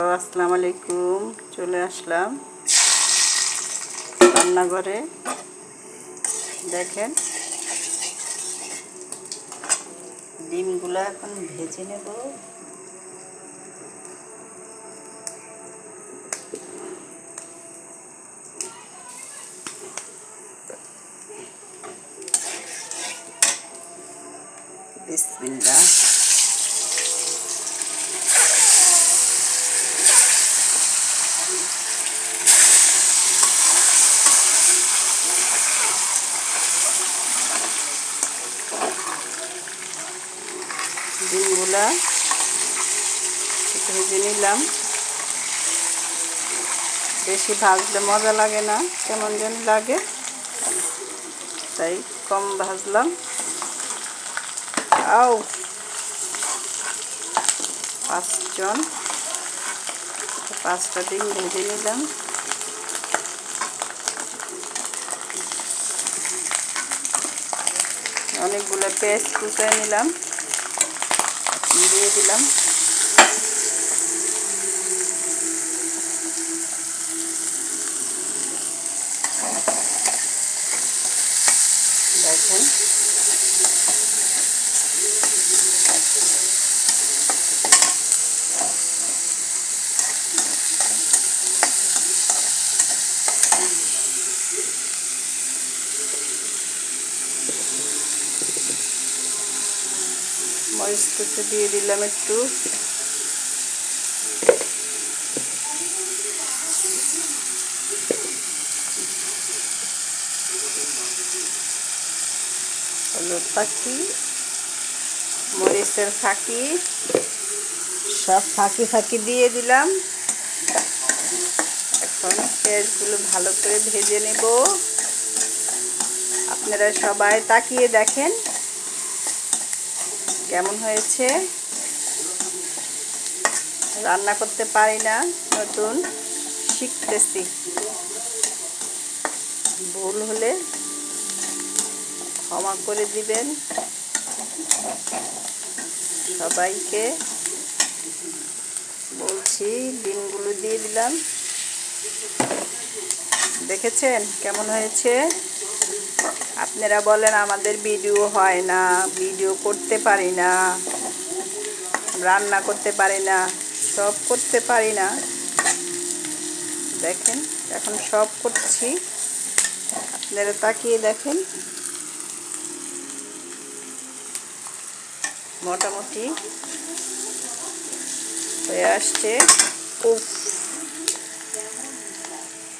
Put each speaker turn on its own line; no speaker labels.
আসসালামু আলাইকুম। চলে আসলাম রান্নাঘরে। দেখেন ডিমগুলো এখন ভেজে নেব। বিসমিল্লাহ। ডিমগুলা ভেজে নিলাম। বেশি ভাজলে মজা লাগে না, কেমন যেন লাগে, তাই কম ভাজলাম। আও 5টা ডিম ভেজে নিলাম। অনেকগুলো পেঁয়াজ কুচিয়ে নিলাম, দিয়ে দিলাম। দেখেন মরিচ কুচি দিয়ে দিলাম একটু। হলুদ পাখি, মরিচের ফাঁকি, সব ফাঁকি দিয়ে দিলাম। এখন পেঁয়াজগুলো ভালো করে ভেজে নেব। আপনারা সবাই তাকিয়ে দেখেন কেমন হয়েছে। রান্না করতে পারি না, নতুন শিখতেছি। ভুল হলে ক্ষমা করে দিবেন। সবাইকে বলছি, ডিমগুলো দিয়ে দিলাম। দেখেছেন কেমন হয়েছে? আপনারা বলেন আমাদের ভিডিও হয় না, ভিডিও করতে পারি না, রান্না করতে পারি না, সব করতে পারি না। দেখেন এখন সব করছি, আপনারা তাকিয়ে দেখেন। মোটামুটি হয়ে আসছে। উফ,